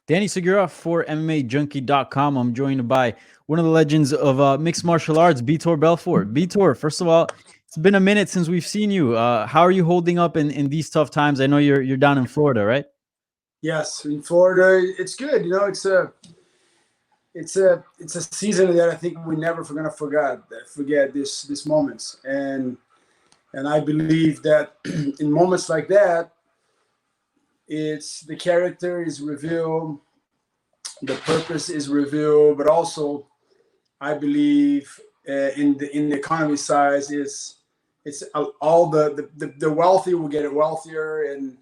Danny Segura for MMAJunkie.com. I'm joined by one of the legends of mixed martial arts, Vitor Belfort. Vitor, first of all, it's been a minute since we've seen you. How are you holding up in these tough times? I know you're down in Florida, right? Yes, in Florida, it's good. It's a season that I think we never gonna forget this moments, and I believe that in moments like that, it's the character is revealed, the purpose is revealed, but also I believe in the economy size is it's all the wealthy will get wealthier and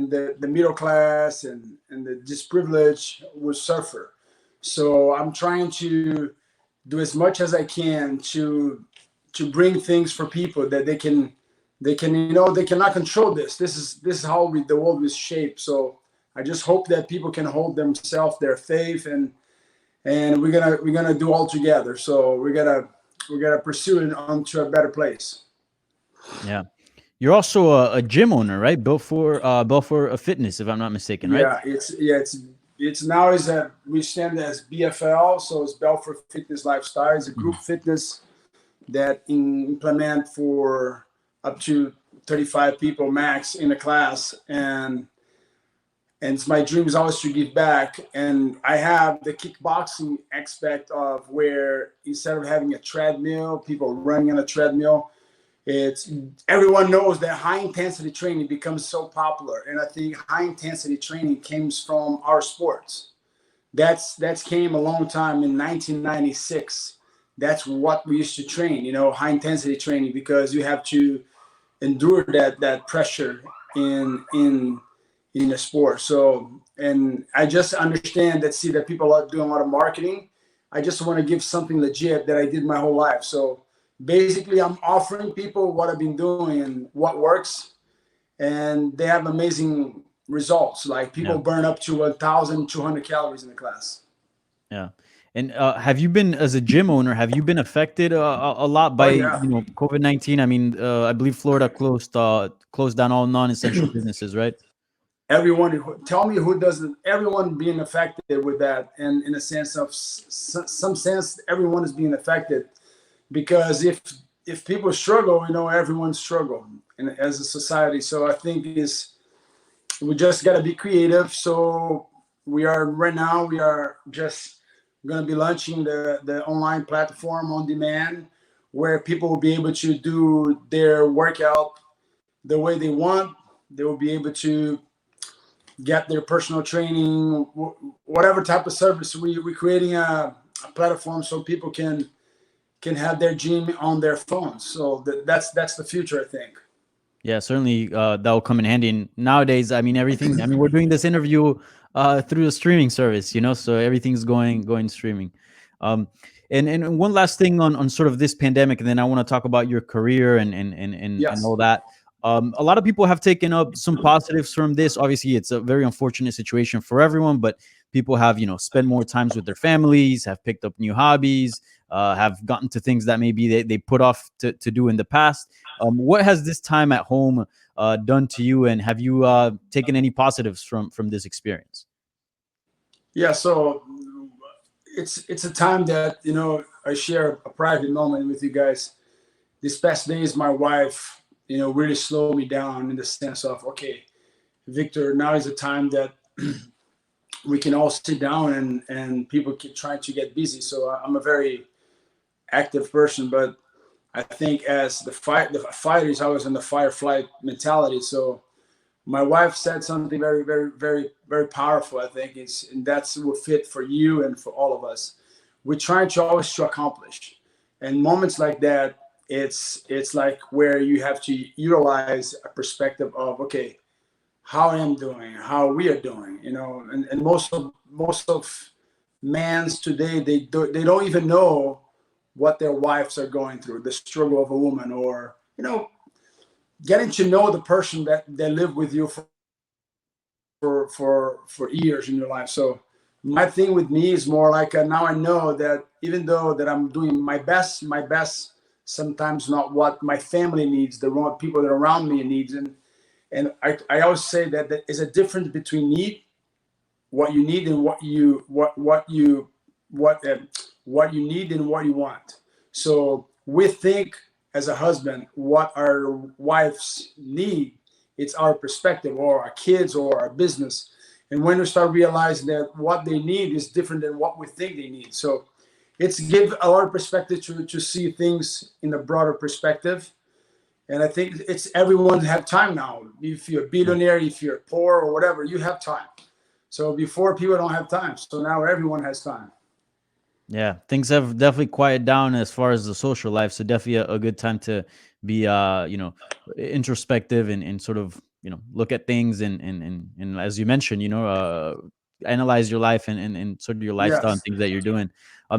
the middle class and the disprivileged will suffer. So I'm trying to do as much as I can to bring things for people that they can they cannot control this. This is how the world is shaped. So I just hope that people can hold themselves, their faith, and we're gonna do all together. So we gotta pursue it onto a better place. Yeah. You're also a gym owner, right? Belfort Fitness, if I'm not mistaken, right? It's now is a we stand as BFL, so it's Belfort Fitness Lifestyle. It's a group Mhm. fitness that implement for up to 35 people max in a class, and it's my dream is always to give back. And I have the kickboxing aspect of where instead of having a treadmill, people running on a treadmill, it's everyone knows that high intensity training becomes so popular, and I think high intensity training comes from our sports. That's came a long time in 1996. That's what we used to train, high intensity training, because you have to endure that pressure in the sport. So, and I just understand that, see that people are doing a lot of marketing. I just want to give something legit that I did my whole life. So basically, I'm offering people what I've been doing and what works, and they have amazing results. Like Yeah. people burn up to 1,200 calories in the class. Yeah. And have you been, as a gym owner, have you been affected a lot Oh by, yeah, COVID-19? I mean, I believe Florida closed down all non-essential businesses, right? everyone. Tell me who doesn't. Everyone being affected with that, and in a sense of some sense, everyone is being affected because if people struggle, everyone struggle as a society. So I think is we just got to be creative. So we are right now we are just going to be launching the online platform on demand where people will be able to do their workout the way they want. They will be able to get their personal training, whatever type of service. We're creating a platform so people can have their gym on their phones. So that's the future, I think. Yeah, certainly that will come in handy. And nowadays, I mean, everything. I mean, we're doing this interview through a streaming service, so everything's going streaming. Um, and one last thing on sort of this pandemic, and then I want to talk about your career and Yes. all that. A lot of people have taken up some positives from this. Obviously, it's a very unfortunate situation for everyone, but people have spent more times with their families, have picked up new hobbies, have gotten to things that maybe they put off to do in the past. What has this time at home done to you, and have you taken any positives from this experience? Yeah. So it's a time that I share a private moment with you guys. This past days, my wife, really slowed me down in the sense of, okay, Victor, now is the time that we can all sit down and people keep trying to get busy. So I'm a very active person, but I think as the fighter is always in the fire flight mentality. So my wife said something very, very, very, very powerful. I think and that's will fit for you and for all of us. We're trying to always to accomplish, and moments like that, it's like where you have to utilize a perspective of, okay, how I am doing, how we are doing, and most of mans today, they don't even know what their wives are going through, the struggle of a woman, or getting to know the person that they live with you for years in your life. So my thing with me is more like now I know that even though that I'm doing my best sometimes not what my family needs, the wrong people that are around me needs, and I always say that there is a difference between need what you need and what you need and what you want. So we think as a husband what our wives need. It's our perspective, or our kids, or our business. And when we start realizing that what they need is different than what we think they need, so it's give a lot of perspective to see things in a broader perspective. And I think it's everyone have time now. If you're a billionaire, if you're poor or whatever, you have time. So before, people don't have time. So now everyone has time. Yeah, things have definitely quieted down as far as the social life. So definitely a good time to be, introspective and sort of, look at things and as you mentioned, analyze your life and sort of your lifestyle and Yes. things that you're doing.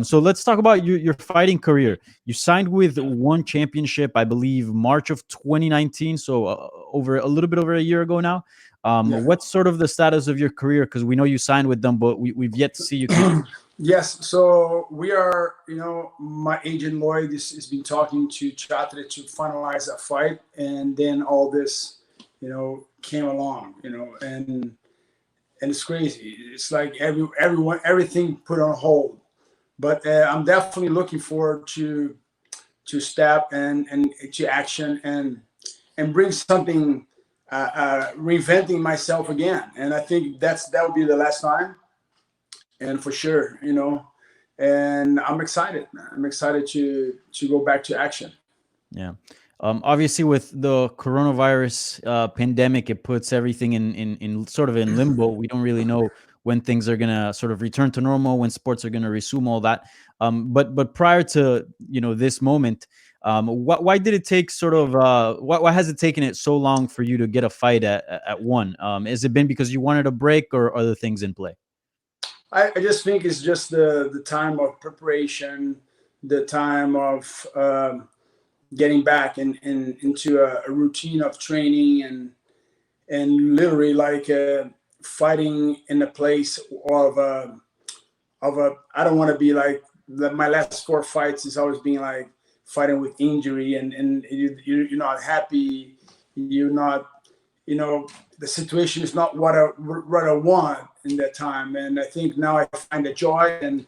So let's talk about your fighting career. You signed with One Championship, I believe, March of 2019. So over a little bit over a year ago now. Yeah. What's sort of the status of your career? Because we know you signed with them, but we've yet to see you compete. Yes. So we are, my agent Lloyd has been talking to Chatre to finalize a fight, and then all this, came along, and it's crazy. It's like everyone, everything put on hold. But I'm definitely looking forward to step and to action and bring something, reinventing myself again. And I think that would be the last time, and for sure, And I'm excited, man. I'm excited to go back to action. Yeah. Obviously, with the coronavirus pandemic, it puts everything in sort of in limbo. We don't really know when things are gonna sort of return to normal, when sports are gonna resume all that. But prior to this moment, why did it take sort of why has it taken it so long for you to get a fight at one? Has it been because you wanted a break or other things in play? I just think it's just the time of preparation, the time of getting back into a routine of training and literally like fighting in a place of a I don't want to be like my last four fights is always being like fighting with injury and you're not happy, you're not, the situation is not what I want in that time. And I think now I find the joy, and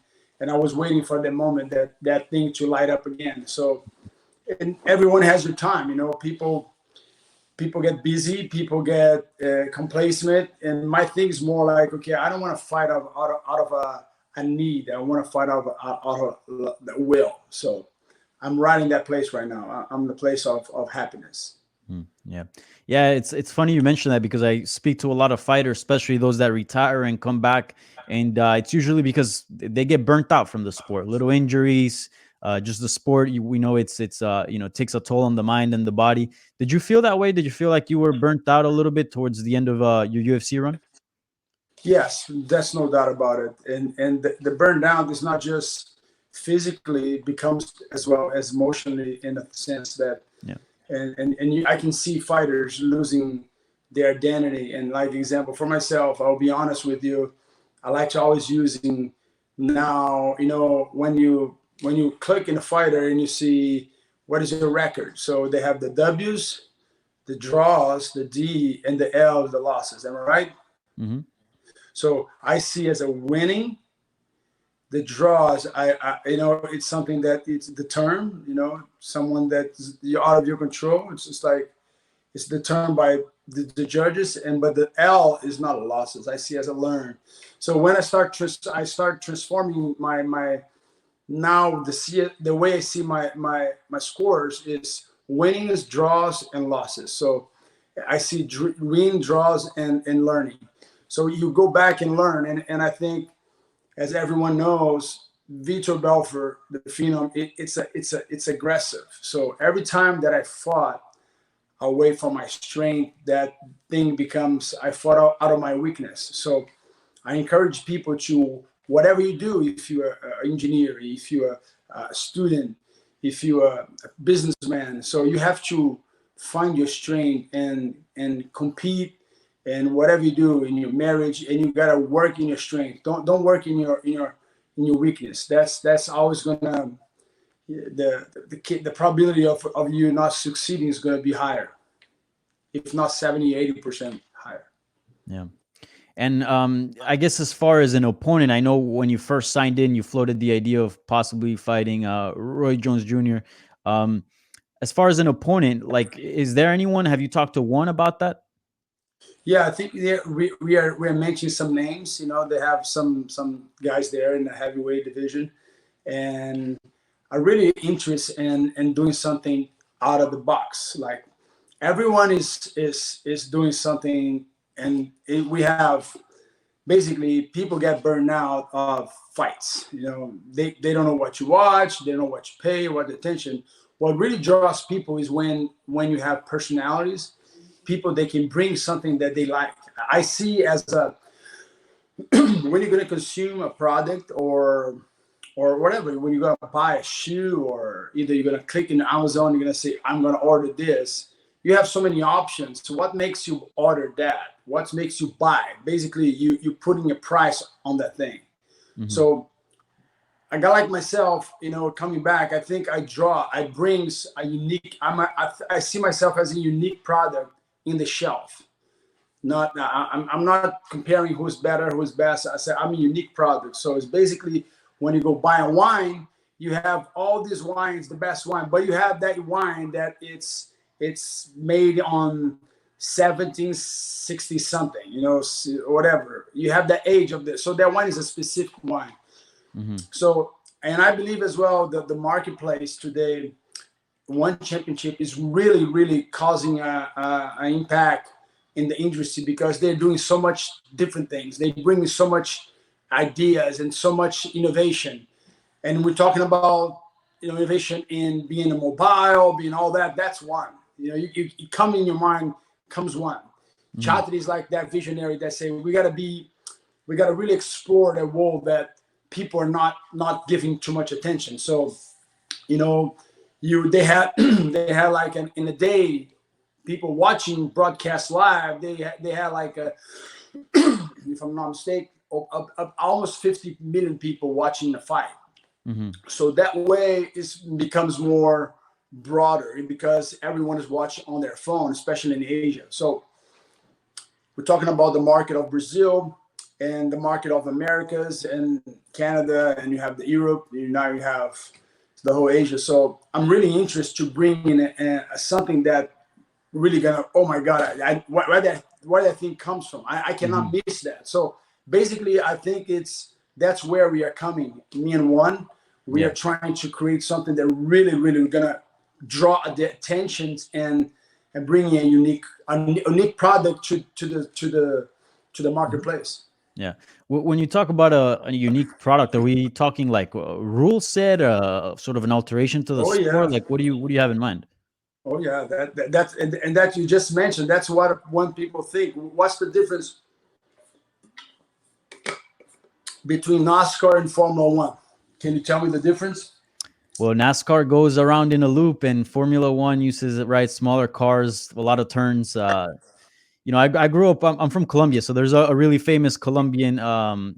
I was waiting for the moment that thing to light up again. So, and everyone has their time, people get busy, people get complacent, and my thing is more like, okay, I don't want to fight out of a need. I want to fight out of the will. So I'm right in that place right now. I'm in the place of happiness. Yeah, yeah. It's funny you mentioned that because I speak to a lot of fighters, especially those that retire and come back, and it's usually because they get burnt out from the sport, little injuries. Just the sport, we know it takes a toll on the mind and the body. Did you feel that way? Did you feel like you were burnt out a little bit towards the end of your UFC run? Yes, that's no doubt about it. And the burn down is not just physically, it becomes as well as emotionally, in a sense that Yeah. I can see fighters losing their identity. And like example for myself, I'll be honest with you, I like to always using now, when you click in a fighter and you see what is your record. So they have the W's, the draws, the D, and the L, the losses. Am I right? Hmm. So I see as a winning, the draws. It's something that it's the term. Someone that's out of your control. It's just like it's determined by the judges, but the L is not a losses. I see as a learn. So when I start transforming my now the way I see my scores is winning is draws and losses. So I see win, draws, and learning. So you go back and learn, and I think, as everyone knows, Vitor Belfort, the phenom, it's aggressive. So every time that I fought away from my strength, that thing becomes I fought out of my weakness. So I encourage people to whatever you do, if you're an engineer, if you're a student, if you're a businessman, so you have to find your strength and compete, and whatever you do in your marriage, and you gotta work in your strength. Don't work in your weakness. That's always gonna the probability of you not succeeding is gonna be higher, if not 70, 80% higher. Yeah. And I guess as far as an opponent, I know when you first signed in, you floated the idea of possibly fighting Roy Jones Jr. Um, as far as an opponent, like, is there anyone? Have you talked to one about that? Yeah, I think we are mentioning some names. You know, they have some guys there in the heavyweight division, and are really interested in doing something out of the box. Like everyone is doing something, and we have basically people get burned out of fights. You know, they don't know what you watch, they don't know what you pay, what the attention. What really draws people is when you have personalities, people they can bring something that they like. I see as a when you're going to consume a product or whatever, when you're going to buy a shoe, or either you're going to click in Amazon, you're going to say, I'm going to order this. You have so many options. So what makes you order that? What makes you buy? Basically, you're putting a price on that thing. Mm-hmm. So a guy like myself, you know, coming back, I think I brings a unique, I see myself as a unique product in the shelf. I'm not comparing who's better, who's best. I said I'm a unique product. So it's basically when you go buy a wine, you have all these wines, the best wine, but you have that wine that it's made on 1760 something, you know, whatever. You have the age of this. So that wine is a specific wine. Mm-hmm. So, and I believe as well that the marketplace today, one championship is really, really causing an impact in the industry because they're doing so much different things. They bring so much ideas and so much innovation. And we're talking about, you know, innovation in being a mobile, being all that. That's one. You know, you come in your mind comes one. Mm-hmm. Chapter is like that visionary that say we got to really explore the world that people are not giving too much attention. So, you know, they had like in a day, people watching broadcast live, they had like if I'm not mistaken, almost 50 million people watching the fight. Mm-hmm. So that way it becomes more broader because everyone is watching on their phone, especially in Asia. So we're talking about the market of Brazil and the market of Americas and Canada, and you have the Europe, now you have the whole Asia. So I'm really interested to bring in something that really gonna, oh my God, where that thing comes from. I cannot mm-hmm. miss that. So basically, I think that's where we are coming. Me and one, we are trying to create something that really, really gonna draw the attention and bring a unique product to the marketplace. Yeah. When you talk about a unique product, are we talking like a rule set, sort of an alteration to the sport? Yeah. Like, what do you have in mind? Oh yeah, that's and that you just mentioned. That's what one people think. What's the difference between NASCAR and Formula One? Can you tell me the difference? Well, NASCAR goes around in a loop, and Formula One uses smaller cars, a lot of turns. You know, I grew up. I'm from Colombia, so there's a really famous Colombian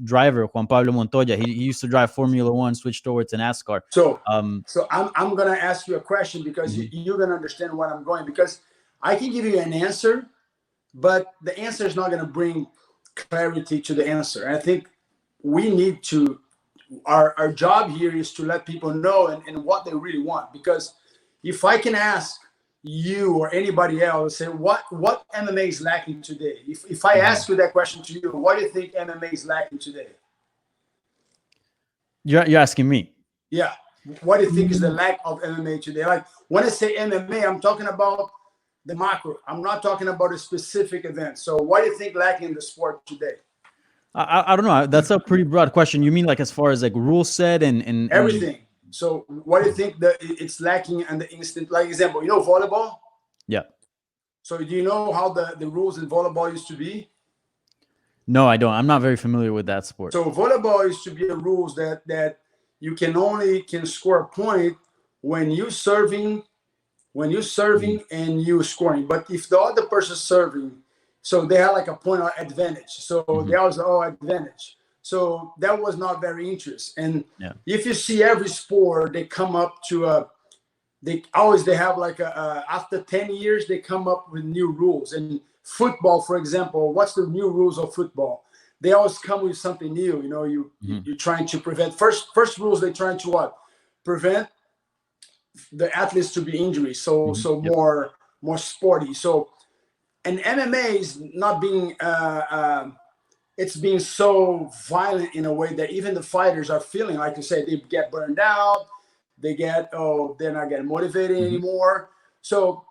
driver, Juan Pablo Montoya. He used to drive Formula One, switched over to NASCAR. So I'm gonna ask you a question because mm-hmm. you're gonna understand where I'm going, because I can give you an answer, but the answer is not gonna bring clarity to the answer. And I think we need to. Our job here is to let people know and what they really want. Because if I can ask you or anybody else, say what MMA is lacking today. If I ask you that question to you, what do you think MMA is lacking today? You're asking me? Yeah. What do you think is the lack of MMA today? Like when I say MMA, I'm talking about the macro. I'm not talking about a specific event. So what do you think lacking in the sport today? I don't know. That's a pretty broad question. You mean like as far as like rule set and everything? So what do you think that it's lacking in the instant? Like example, you know volleyball? Yeah. So do you know how the rules in volleyball used to be? No, I don't. I'm not very familiar with that sport. So volleyball used to be the rules that you can score a point when you're serving mm-hmm. and you're scoring. But if the other person's serving, so they had like a point of advantage. So mm-hmm. that was all advantage. So that was not very interesting. And if you see every sport, they come up to they have like after 10 years, they come up with new rules. And football, for example, what's the new rules of football? they always come with something new. You know, you're trying to prevent first rules. They're trying to what? Prevent the athletes to be injured. So more sporty. So, and MMA is not being it's being so violent in a way that even the fighters are feeling, like you said, they get burned out. They get, they're not getting motivated anymore. So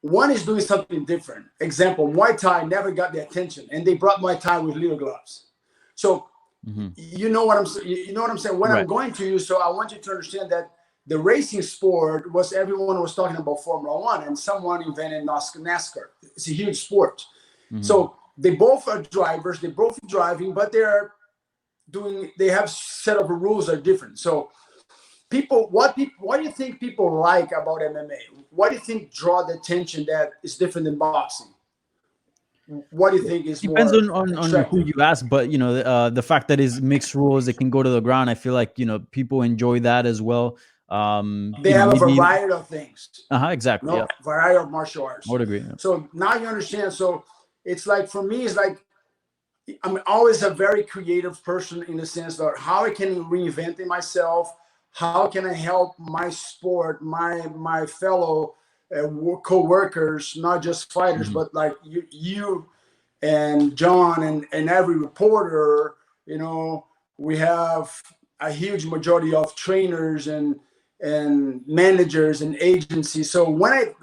one is doing something different. Example, Muay Thai never got the attention, and they brought Muay Thai with little gloves. So you know what I'm saying? What I'm going to use. So I want you to understand that the racing sport was, everyone was talking about Formula One, and someone invented NASCAR. It's a huge sport. So they both are drivers. They're both driving, but they have set of rules are different. So what do you think people like about MMA? What do you think draw the attention that is different than boxing? What do you think is depends more on who you ask, but the fact that it's mixed rules, it can go to the ground. I feel like people enjoy that as well. They have a variety of things. Exactly. No, variety of martial arts. I would agree. So now you understand. So it's like, for me, it's like I'm always a very creative person in the sense that how I can reinvent myself. How can I help my sport, my fellow co-workers, not just fighters, but like you and John and every reporter. We have a huge majority of trainers and managers and agencies. So when I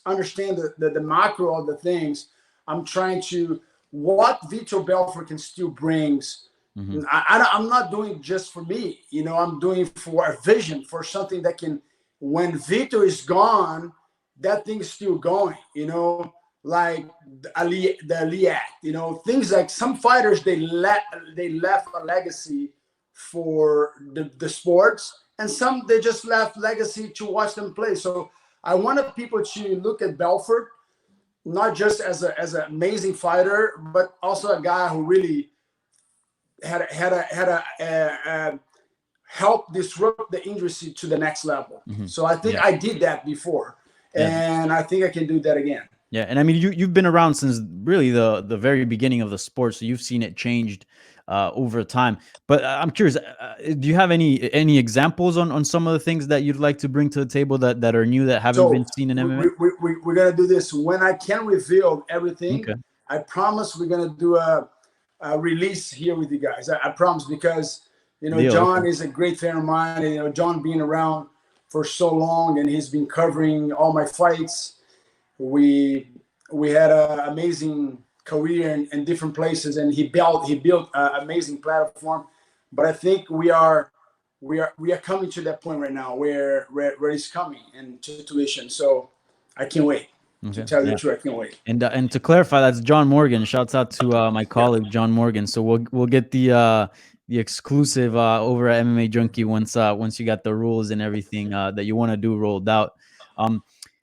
understand the macro of the things, I'm trying to what Vitor Belfort can still brings. I'm not doing just for me, I'm doing for a vision, for something that can, when Vitor is gone, that thing is still going, like the Ali Act, things like some fighters, they left a legacy for the sports, and some they just left legacy to watch them play. So I wanted people to look at Belfort not just as an amazing fighter, but also a guy who really had a help disrupt the industry to the next level. So I think I did that before, and I think I can do that again. Yeah, and I mean, you've been around since really the very beginning of the sport, so you've seen it changed over time. But I'm curious, do you have any examples on some of the things that you'd like to bring to the table that are new, that haven't been seen in MMA? We're gonna do this when I can reveal everything. Okay. I promise we're gonna do a release here with you guys. I promise, because John is a great fan of mine, and John being around for so long, and he's been covering all my fights. We had an amazing career in different places, and he built an amazing platform. But I think we are coming to that point right now where it's coming into tuition. So I can't wait. To tell you the truth, I can't wait. And to clarify, that's John Morgan. Shouts out to my colleague John Morgan. So we'll get the exclusive over at MMA Junkie once you got the rules and everything that you want to do rolled out.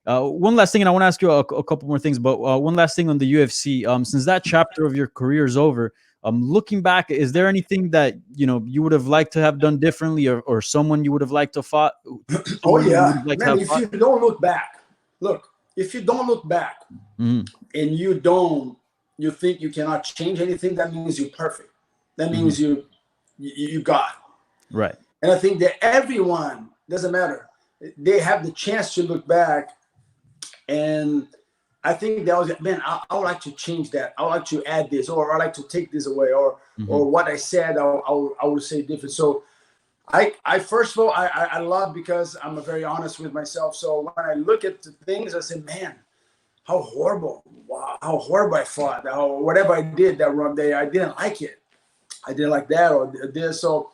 One last thing, and I want to ask you a couple more things, but one last thing on the UFC. Since that chapter of your career is over, looking back, is there anything that you would have liked to have done differently, or someone you would have liked to fought? Oh yeah, man! If you don't look back, if you don't look back, and you think you cannot change anything, that means you're perfect. That means you got it. Right. And I think that everyone, doesn't matter, they have the chance to look back. And I think that was, man, I would like to change that. I would like to add this, or I like to take this away, or what I said, I would say different. So I first of all, I love, because I'm very honest with myself. So when I look at the things, I say, man, how horrible I fought, whatever I did that wrong day, I didn't like it. I didn't like that or this. So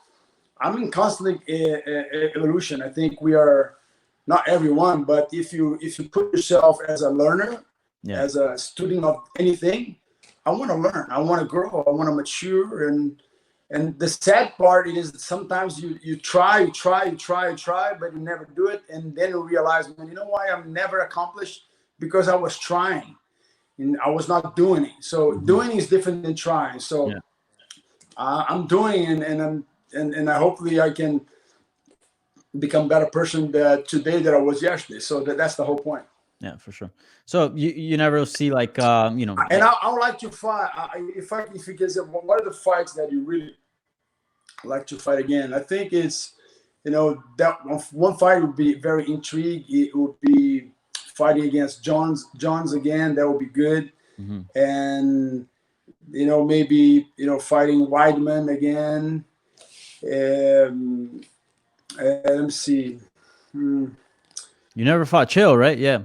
I'm in constant evolution. I think we are, not everyone, but if you put yourself as a learner, as a student of anything, I want to learn, I want to grow, I want to mature. And the sad part is that sometimes you try, but you never do it. And then you realize, man, you know why I'm never accomplished? Because I was trying and I was not doing it. So doing is different than trying. So I'm doing, and I hopefully I can become a better person today than I was yesterday. So that's the whole point. Yeah, for sure. So you never see like And I would like to fight. If you can say, what are the fights that you really like to fight again? I think it's, that one fight would be very intrigued. It would be fighting against Jones again. That would be good. Mhm. And maybe fighting Weidman again. Um, let me see. Hmm. You never fought Chill, right? Yeah.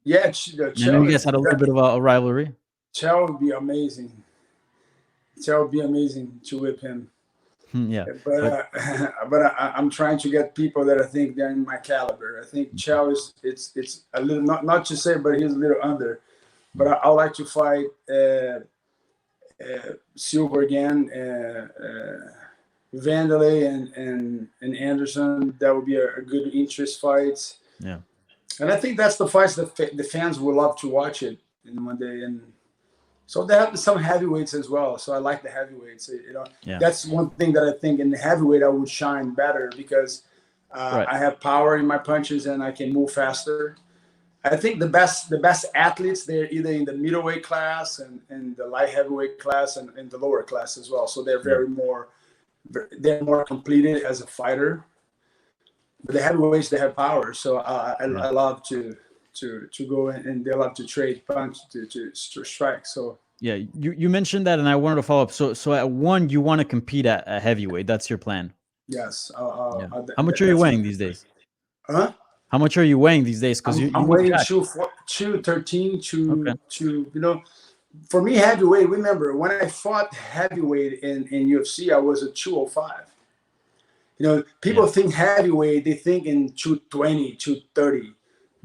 Yeah, I know Chell you guys is had a little bit of a rivalry. Chell would be amazing. Chell would be amazing to whip him. Yeah. But But I'm trying to get people that I think they're in my caliber. I think Chow is it's a little, not to say, but he's a little under. But I like to fight Silver again, Vandalay and Anderson. That would be a good interest fight. yeah. And I think that's the fights that the fans will love to watch it in one day. And so they have some heavyweights as well. So I like the heavyweights. Yeah. That's one thing that I think in the heavyweight I would shine better because Right. I have power in my punches and I can move faster. I think the best athletes, they're either in the middleweight class and the light heavyweight class and the lower class as well. So Yeah. they're more completed as a fighter. But the heavyweights, they have power. So I Yeah. love to go in, and they love to trade punch to strike. So Yeah. You mentioned that, and I wanted to follow up. So at one, you want to compete at heavyweight. That's your plan. yes, Yeah. How much are you that's weighing these days? huh? How much are you weighing these days? Because you I'm look waiting jacked. 213 Okay. to for me heavyweight. Remember when I fought heavyweight in UFC, I was a 205. People Yeah. think heavyweight, they think in 220, 230.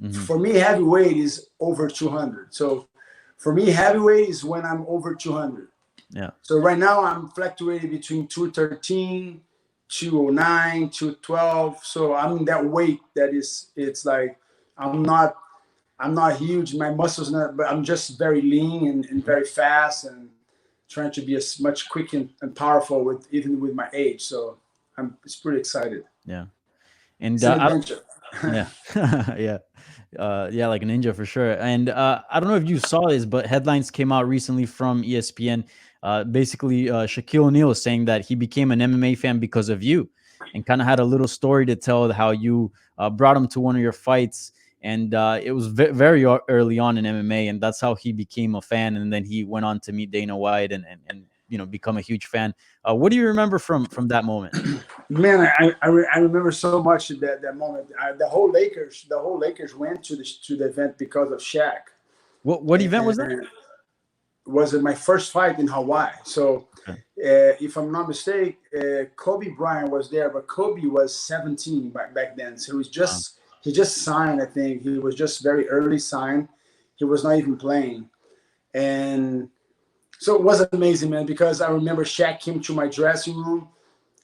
Hmm. For me, heavyweight is over 200. So for me, heavyweight is when I'm over 200. Yeah. So right now I'm fluctuating between 213, 209, 212. So I'm in that weight that it's like I'm not huge. My muscles not, but I'm just very lean and very fast and trying to be as much quick and powerful even with my age. So it's pretty excited. Yeah. And It's an adventure. yeah. Yeah. Yeah, like a ninja for sure. And I don't know if you saw this, but headlines came out recently from ESPN. Basically, Shaquille O'Neal is saying that he became an MMA fan because of you, and kind of had a little story to tell how you brought him to one of your fights, and it was very early on in MMA, and that's how he became a fan. And then he went on to meet Dana White and become a huge fan. What do you remember from that moment? Man, I remember so much that moment. The whole Lakers went to the event because of Shaq. What event was that? And was it my first fight in Hawaii? So, Okay. if I'm not mistaken, Kobe Bryant was there, but Kobe was 17 back then. So Wow. he just signed. I think he was just very early signed. He was not even playing, and so it was amazing, man. Because I remember Shaq came to my dressing room.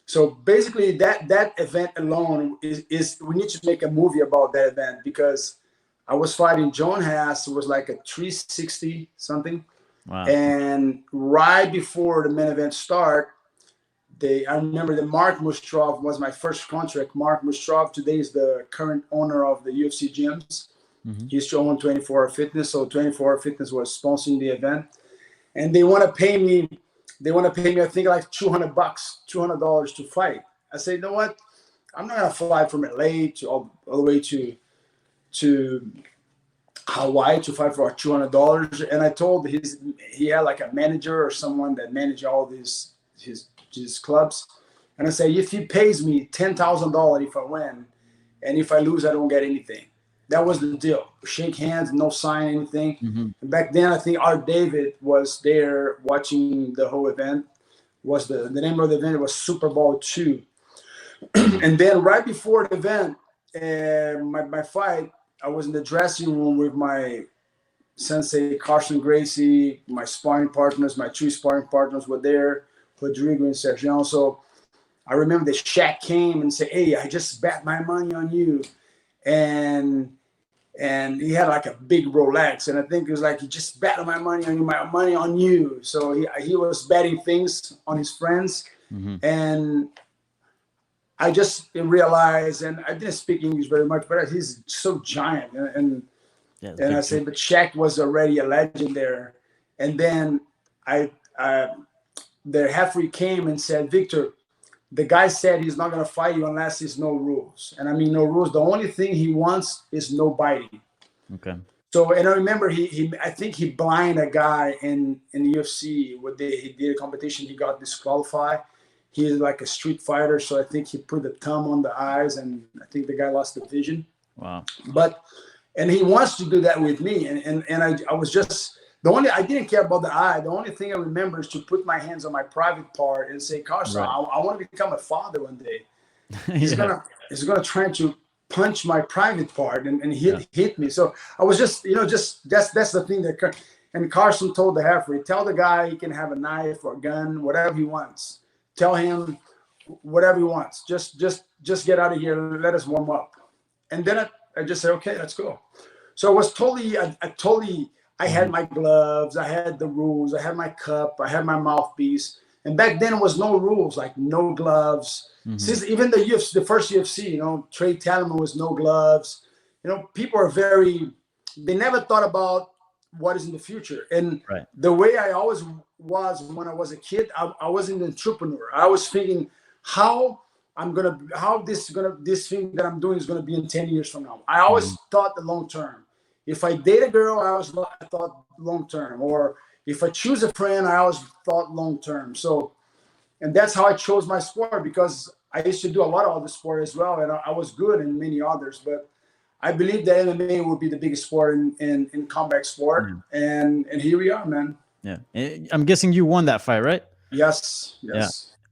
So basically, that event alone is we need to make a movie about that event because I was fighting John Haas. It was like a 360 something, Wow. and right before the main event start, I remember that Mark Mustrov was my first contract. Mark Mustrov today is the current owner of the UFC gyms. Hmm. He used to own 24 Hour Fitness, so 24 Hour Fitness was sponsoring the event, and they want to pay me. They want to pay me, I think, like $200, $200 to fight. I said, you know what? I'm not gonna fly from LA to all the way to Hawaii to fight for $200. And I told he had like a manager or someone that managed all his clubs. And I say, if he pays me $10,000 if I win, and if I lose, I don't get anything. That was the deal. Shake hands, no sign anything. Hmm. And back then, I think Art David was there watching the whole event. Was the name of the event was Super Bowl II. And then right before the event, my fight, I was in the dressing room with my sensei Carson Gracie, my sparring partners, my two sparring partners were there, Rodrigo and Sergio. So I remember that Shaq came and said, "Hey, I just bet my money on you," and he had like a big Rolex, and I think it was like, "He just bet my money on you, my money on you." So he was betting things on his friends, Hmm. and I just realized, and I didn't speak English very much, but he's so giant, and Yeah, it's And I big said, jump. but Shaq was already a legend there. And then I, the referee came and said, Victor, the guy said he's not going to fight you unless there's no rules. And I mean, no rules. The only thing he wants is no biting. Okay. So, and I remember I think he blind a guy in UFC where he did a competition. He got disqualified. He's like a street fighter. So I think he put the thumb on the eyes and I think the guy lost the vision. Wow. But, and he wants to do that with me. And I was just, I didn't care about the eye. The only thing I remember is to put my hands on my private part and say, Carson, Right. I want to become a father one day. Yeah. He's gonna try to punch my private part and hit me. So I was just, that's the thing that, and Carson told the referee, tell the guy he can have a knife or a gun, whatever he wants. Tell him whatever he wants. Just get out of here. Let us warm up. And then I just said, okay, let's go. So it was totally, I had my gloves, I had the rules, I had my cup, I had my mouthpiece. And back then it was no rules, like no gloves. Since even the UFC, the first UFC, Trey Talman was no gloves. People are they never thought about what is in the future. And the way I always was when I was a kid, I was an entrepreneur. I was thinking how this thing that I'm doing is gonna be in 10 years from now. I always thought the long term. If I date a girl, I thought long term. Or if I choose a friend, I always thought long term. So, and that's how I chose my sport, because I used to do a lot of other sport as well, and I was good in many others. But I believe that MMA would be the biggest sport in combat sport, and here we are, man. Yeah, I'm guessing you won that fight, right? Yes. Yeah.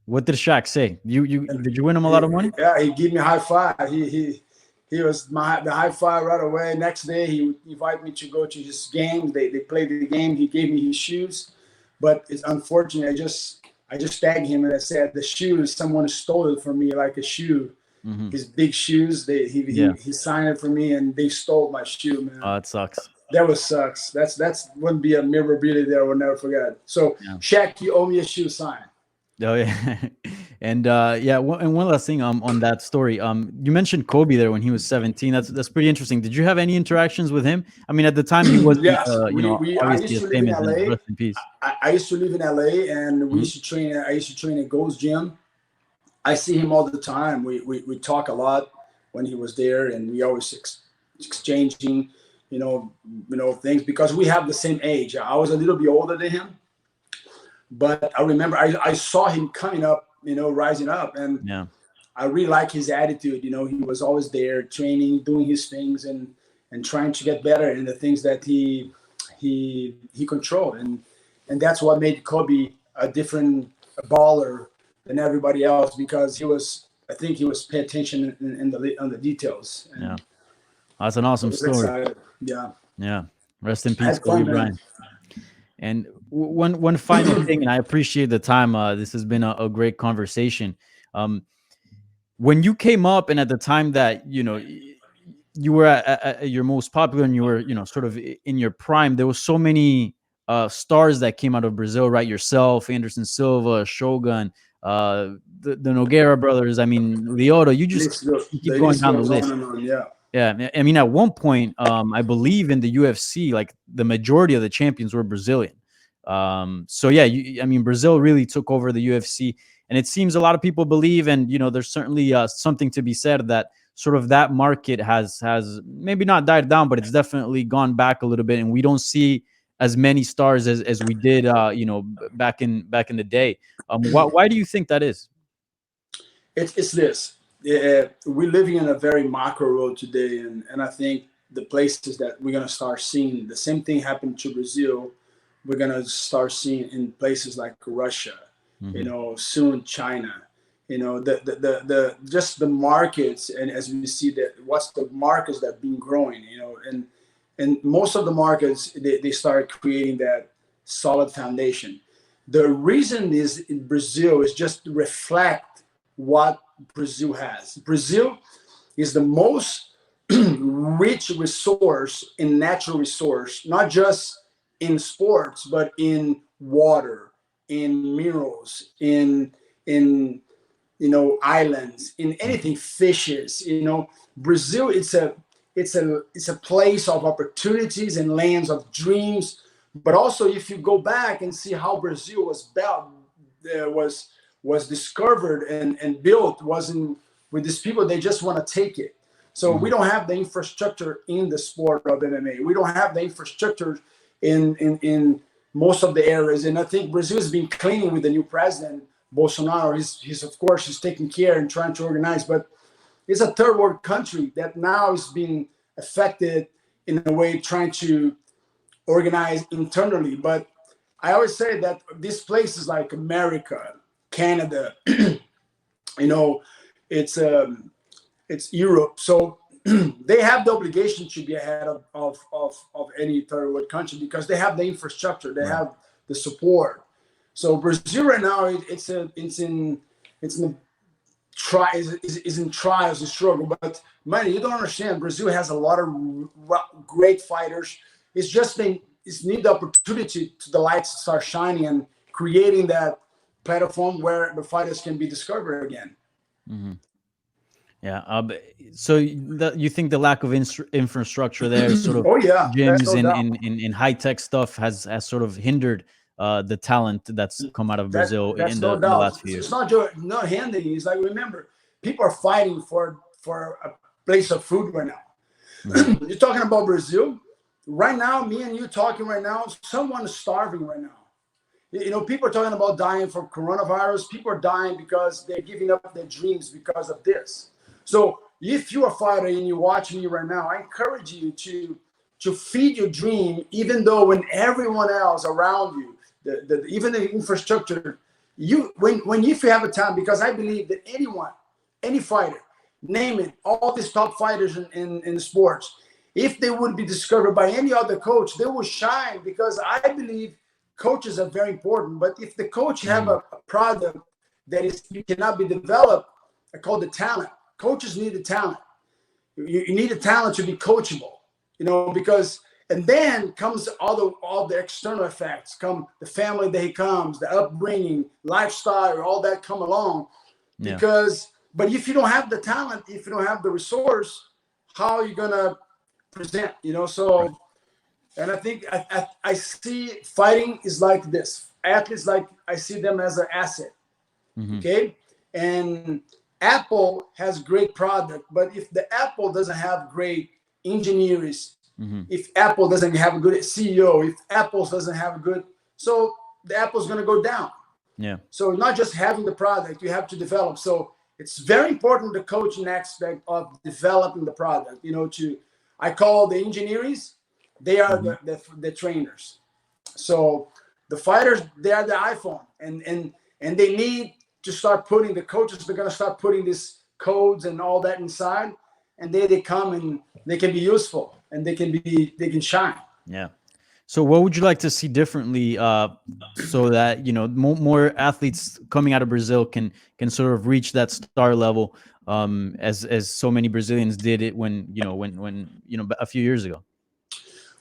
What did Shaq say? Did you win him a lot of money? Yeah, he gave me a high five. He was the high five right away. Next day, he invited me to go to his game. They played the game. He gave me his shoes, but it's unfortunate. I just tagged him and I said the shoes, someone stole it from me, like a shoe. His big shoes. He signed it for me, and they stole my shoe, man. Oh, it sucks. That sucks. That's wouldn't be a memorabilia that I will never forget. So Shaq, you owe me a shoe sign. Oh yeah, and and one last thing on that story. You mentioned Kobe there when he was 17. That's pretty interesting. Did you have any interactions with him? I mean, at the time he was, yes. I obviously used to as live in famous LA. and rest in peace. I used to live in LA, and we used to train. I used to train at Gold's Gym. I see him all the time. We talk a lot when he was there, and we always exchanging, things, because we have the same age. I was a little bit older than him. But I remember I saw him coming up, rising up, and I really like his attitude. He was always there, training, doing his things, and trying to get better in the things that he controlled, and that's what made Kobe a different baller than everybody else, because I think he was paying attention on the details. And that's an awesome story. Excited. Yeah. Rest in peace, Kobe Bryant. And one final thing, and I appreciate the time. This has been a great conversation. When you came up, and at the time that you were at your most popular, and you were sort of in your prime, there was so many stars that came out of Brazil, right? Yourself, Anderson Silva, Shogun, the Nogueira brothers. I mean, Lyoto. You just keep going down the list. Yeah, I mean, at one point, I believe in the UFC, like the majority of the champions were Brazilian. So yeah, I mean, Brazil really took over the UFC, and it seems a lot of people believe, and there's certainly something to be said that sort of that market has maybe not died down, but it's definitely gone back a little bit, and we don't see as many stars as we did, back in the day. Why do you think that is? It's this. We're living in a very macro world today, and I think the places that we're going to start seeing the same thing happen to Brazil, we're going to start seeing in places like Russia, soon China, the just the markets. And as we see that, what's the markets that have been growing, and most of the markets, they start creating that solid foundation. The reason is in Brazil is just to reflect what Brazil has. Brazil is the most rich resource in natural resource, not just in sports, but in water, in minerals, in islands, in anything, fishes. Brazil, it's a place of opportunities and lands of dreams. But also, if you go back and see how Brazil was built, was discovered and built, wasn't with these people. They just want to take it. So we don't have the infrastructure in the sport of MMA. We don't have the infrastructure in most of the areas. And I think Brazil has been cleaning with the new president, Bolsonaro. He's of course, he's taking care and trying to organize, but it's a third world country that now is being affected in a way, trying to organize internally. But I always say that these places like America, Canada, it's Europe. So they have the obligation to be ahead of any third world country because they have the infrastructure, they have the support. So Brazil right now, it's in trials and struggle. But man, you don't understand. Brazil has a lot of great fighters. It's just it's need the opportunity to the lights start shining and creating that platform where the fighters can be discovered again. Mm-hmm. Yeah. So you think the lack of infrastructure there, sort of gyms and high tech stuff, has sort of hindered the talent that's come out of Brazil in the last few years? It's not handing. It's like, remember, people are fighting for a place of food right now. Mm-hmm. You're talking about Brazil right now. Me and you talking right now. Someone is starving right now. People are talking about dying from coronavirus. People are dying because they're giving up their dreams because of this. So if you're a fighter and you watch me right now, I encourage you to feed your dream, even though when everyone else around you, even the infrastructure, if you have a time, because I believe that any fighter, name it, all these top fighters in sports, if they would be discovered by any other coach, they will shine, because I believe coaches are very important. But if the coach have a product that cannot be developed, I call the talent. Coaches need the talent. You need the talent to be coachable, because, and then comes all the external effects, come the family that he comes, the upbringing, lifestyle, all that come along. Yeah. But if you don't have the talent, if you don't have the resource, how are you gonna present? So, right. And I think I see fighting is like this. Athletes, like, I see them as an asset. Mm-hmm. Okay, and Apple has great product, but if the Apple doesn't have great engineers, mm-hmm. if Apple doesn't have a good CEO, if Apple doesn't have a good, so the Apple's going to go down. Yeah. So not just having the product, you have to develop. So it's very important, the coaching aspect of developing the product. I call the engineers, they are mm-hmm. the trainers. So the fighters, they are the iPhone, and they need to start putting, the coaches are going to start putting these codes and all that inside, and they come and they can be useful and they can shine. Yeah. So what would you like to see differently so that, more athletes coming out of Brazil can sort of reach that star level as so many Brazilians did it when a few years ago?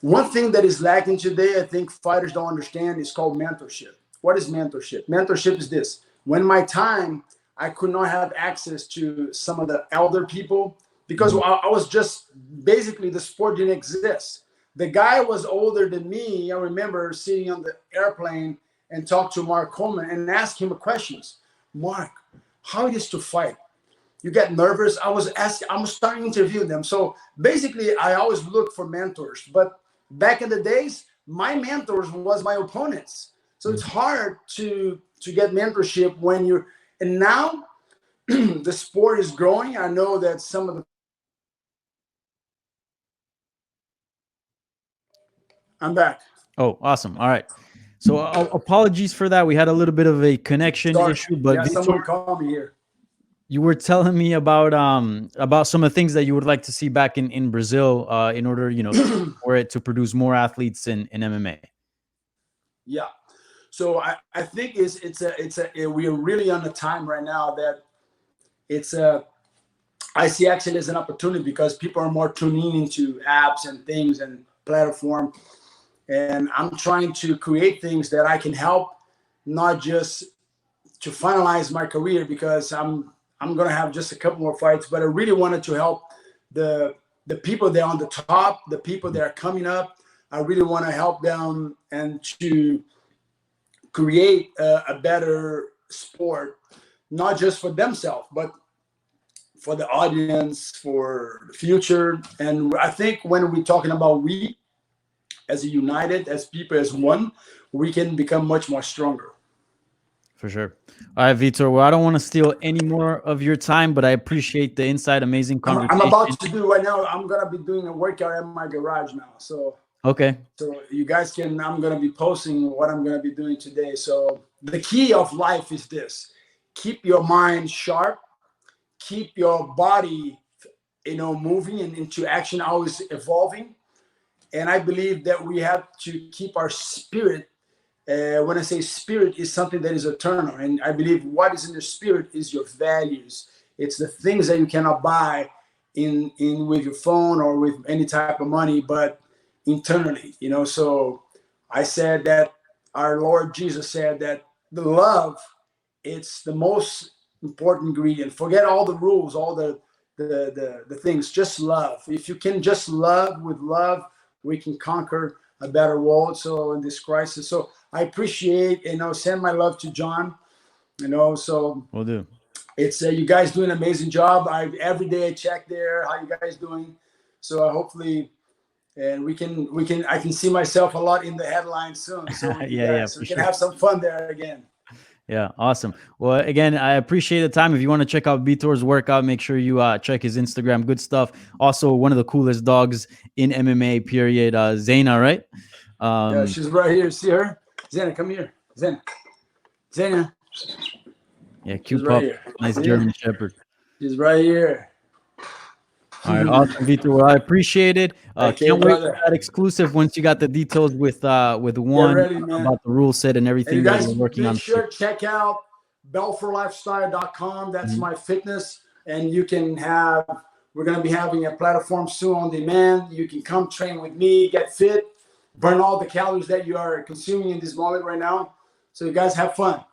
One thing that is lacking today, I think fighters don't understand, is called mentorship. What is mentorship? Mentorship is this. When my time, I could not have access to some of the elder people because I was just, basically the sport didn't exist. The guy was older than me. I remember sitting on the airplane and talk to Mark Coleman and ask him questions. Mark, how it is to fight? You get nervous? I was starting to interview them. So basically, I always look for mentors. But back in the days, my mentors was my opponents. So it's hard to get mentorship when you're, and now the sport is growing. I know that some of the, I'm back. Oh, awesome. All right. So apologies for that. We had a little bit of a connection issue, but yeah, someone called me here. You were telling me about some of the things that you would like to see back in Brazil in order, for it to produce more athletes in MMA. Yeah. So I think we are really on the time right now that I see actually as an opportunity because people are more tuning into apps and things and platform. And I'm trying to create things that I can help, not just to finalize my career, because I'm going to have just a couple more fights, but I really wanted to help the the people that are on the top, the people that are coming up. I really want to help them and to create a better sport, not just for themselves, but for the audience, for the future. And I think when we're talking about we, as a united, as people, as one, we can become much more stronger. For sure. All right, Vitor. Well, I don't want to steal any more of your time, but I appreciate the insight. Amazing conversation. I'm about to do right now. I'm gonna be doing a workout in my garage now. So okay. So you guys can. I'm gonna be posting what I'm gonna be doing today. So the key of life is this: keep your mind sharp, keep your body, moving and into action, always evolving. And I believe that we have to keep our spirit. When I say spirit, is something that is eternal, and I believe what is in the spirit is your values. It's the things that you cannot buy in with your phone or with any type of money, but internally. So I said that our Lord Jesus said that the love, it's the most important ingredient. Forget all the rules, all the things. Just love. If you can just love with love, we can conquer a better world. So in this crisis, so I appreciate, send my love to John, so Will do. It's you guys do an amazing job. Every day I check there, how you guys doing. So hopefully, and I can see myself a lot in the headlines soon. So so we can have some fun there again. Yeah, awesome. Well, again, I appreciate the time. If you want to check out Vitor's workout, make sure you check his Instagram. Good stuff. Also, one of the coolest dogs in MMA, period. Zena, right? Yeah, she's right here. See her? Zena, come here. Zena. Yeah, cute pup. Right, nice German Shepherd. She's right here. All right, awesome, Vitor. Well, I appreciate it. Can't wait for that exclusive once you got the details with one ready, about the rule set and everything and you guys that we're working on. Make sure check out belfortlifestyle.com. That's my fitness, and you can have. We're going to be having a platform soon on demand. You can come train with me, get fit, burn all the calories that you are consuming in this moment right now. So you guys have fun.